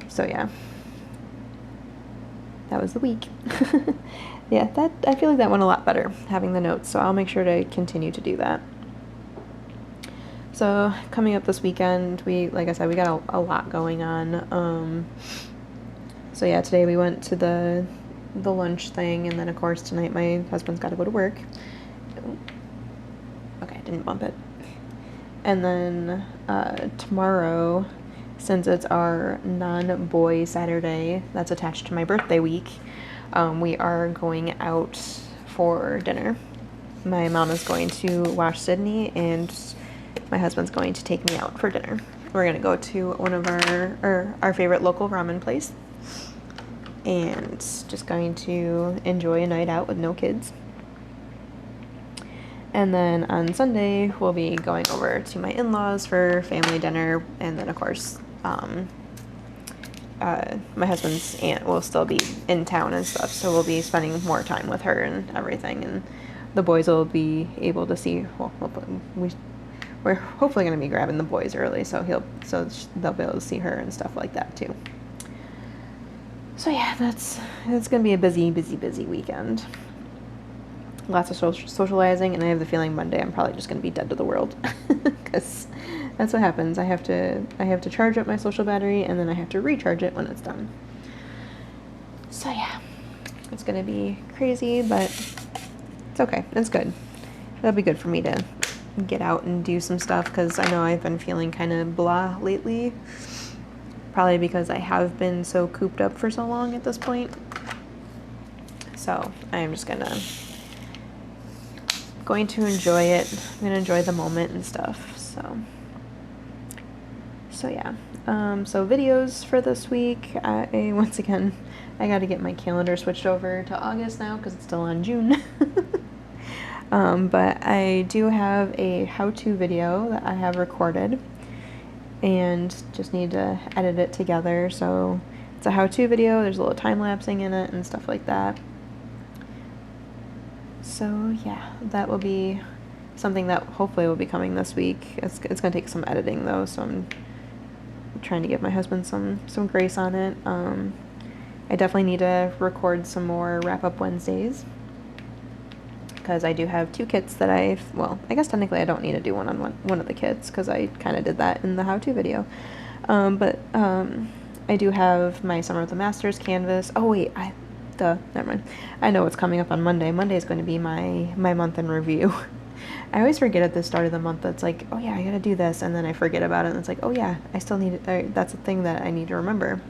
So yeah. That was the week. Yeah, I feel like that went a lot better, having the notes, so I'll make sure to continue to do that. So coming up this weekend, like I said, we got a lot going on. So yeah, today we went to the lunch thing, and then of course tonight my husband's got to go to work. Okay, I didn't bump it. And then tomorrow, since it's our non-boy Saturday that's attached to my birthday week, we are going out for dinner. My mom is going to watch Sydney, and my husband's going to take me out for dinner. We're going to go to one of our favorite local ramen place, and just going to enjoy a night out with no kids. And then on Sunday, we'll be going over to my in-laws for family dinner, and then of course, my husband's aunt will still be in town and stuff, so we'll be spending more time with her and everything, and the boys will be able to see, well, we're hopefully going to be grabbing the boys early, so they'll be able to see her and stuff like that too. So yeah, it's going to be a busy weekend. Lots of socializing, and I have the feeling Monday I'm probably just going to be dead to the world, because that's what happens. I have to charge up my social battery, and then I have to recharge it when it's done. So yeah, it's going to be crazy, but it's okay. It's good. It'll be good for me to get out and do some stuff, because I know I've been feeling kind of blah lately, probably because I have been so cooped up for so long at this point. So I am just going to enjoy it. I'm going to enjoy the moment and stuff. So yeah. So videos for this week. Once again, I got to get my calendar switched over to August now, because it's still on June. But I do have a how-to video that I have recorded, and just need to edit it together. So it's a how-to video. There's a little time-lapsing in it and stuff like that. So yeah, that will be something that hopefully will be coming this week. It's going to take some editing though, so I'm trying to give my husband some grace on it. I definitely need to record some more wrap-up Wednesdays, because I do have 2 kits that I guess technically I don't need to do one on one of the kits, because I kind of did that in the how-to video. But I do have my Summer of the Masters canvas. Oh wait, never mind. I know what's coming up on Monday. Monday is going to be my month in review. I always forget at the start of the month that's like, oh yeah, I gotta do this, and then I forget about it, and it's like, oh yeah, I still need it. That's a thing that I need to remember.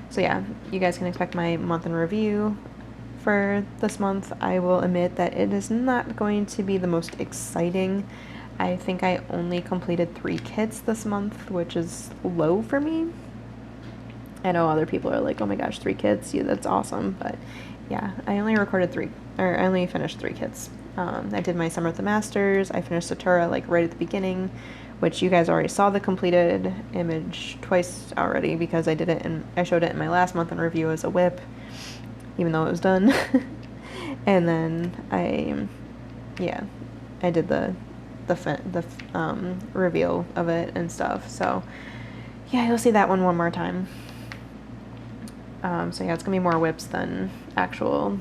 So yeah, you guys can expect my month in review for this month. I will admit that it is not going to be the most exciting. I think I only completed 3 kits this month, which is low for me. I know other people are like, oh my gosh, 3 kits, yeah, that's awesome. But yeah, I only finished 3 kits. I did my Summer of the Masters. I finished Satura like right at the beginning, which you guys already saw the completed image twice already, because I showed it in my last month in review as a WIP, even though it was done. And then I did the reveal of it and stuff. So yeah, you'll see that one more time. So yeah, it's gonna be more WIPs than actual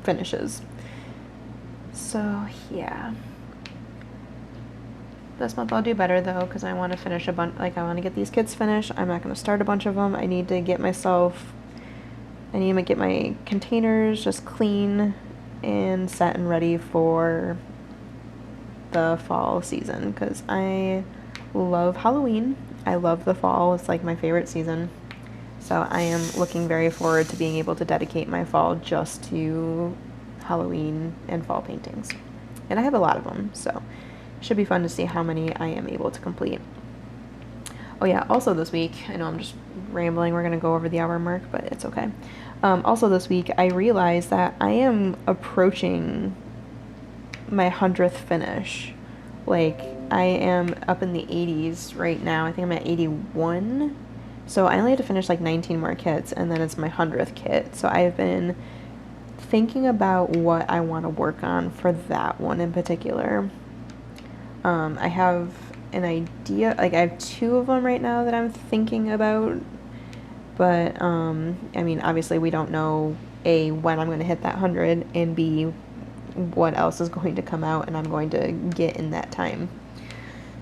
finishes. So yeah, this month I'll do better though, because I want to finish I want to get these kits finished. I'm not going to start a bunch of them. I need to get my containers just clean and set and ready for the fall season, because I love Halloween. I love the fall. It's like my favorite season. So I am looking very forward to being able to dedicate my fall just to Halloween and fall paintings. And I have a lot of them, so it should be fun to see how many I am able to complete. Oh yeah, also this week, I know I'm just rambling, we're going to go over the hour mark, but it's okay. Also this week, I realized that I am approaching my 100th finish. Like, I am up in the 80s right now. I think I'm at 81. So I only have to finish like 19 more kits, and then it's my 100th kit. So I've been thinking about what I want to work on for that one in particular. I have an idea, like I have 2 of them right now that I'm thinking about, but I mean, obviously we don't know A, when I'm going to hit that 100, and B, what else is going to come out and I'm going to get in that time.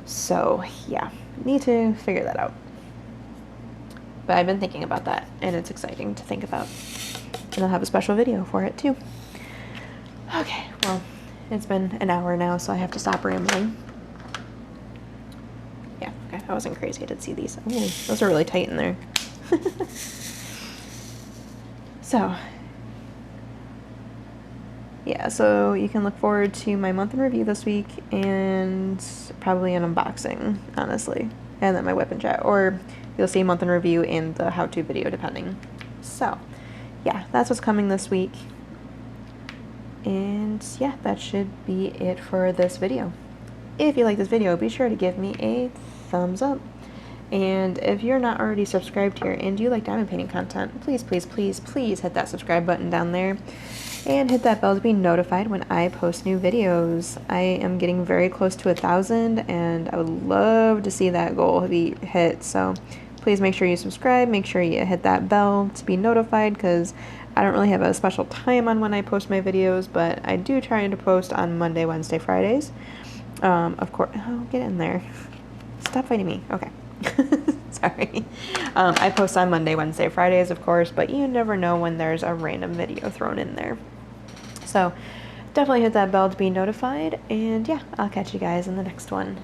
So yeah, need to figure that out. But I've been thinking about that, and it's exciting to think about. And I'll have a special video for it too. Okay, well, it's been an hour now, so I have to stop rambling. Yeah, okay, I wasn't crazy. I did see these. Ooh, those are really tight in there. So, yeah, so you can look forward to my month in review this week, and probably an unboxing, honestly. And then my WIP and chat, or you'll see month in review and the how-to video, depending. So, yeah, that's what's coming this week. And yeah, that should be it for this video. If you like this video, be sure to give me a thumbs up. And if you're not already subscribed here and you like diamond painting content, please, please, please, please hit that subscribe button down there. and hit that bell to be notified when I post new videos. I am getting very close to 1,000 and I would love to see that goal be hit. So please make sure you subscribe, make sure you hit that bell to be notified, because I don't really have a special time on when I post my videos, but I do try to post on Monday, Wednesday, Fridays. Of course, oh, get in there. Stop fighting me. Okay. Sorry. I post on Monday, Wednesday, Fridays, of course, but you never know when there's a random video thrown in there. So definitely hit that bell to be notified, and yeah, I'll catch you guys in the next one.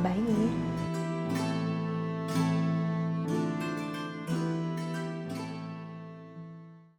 Bye.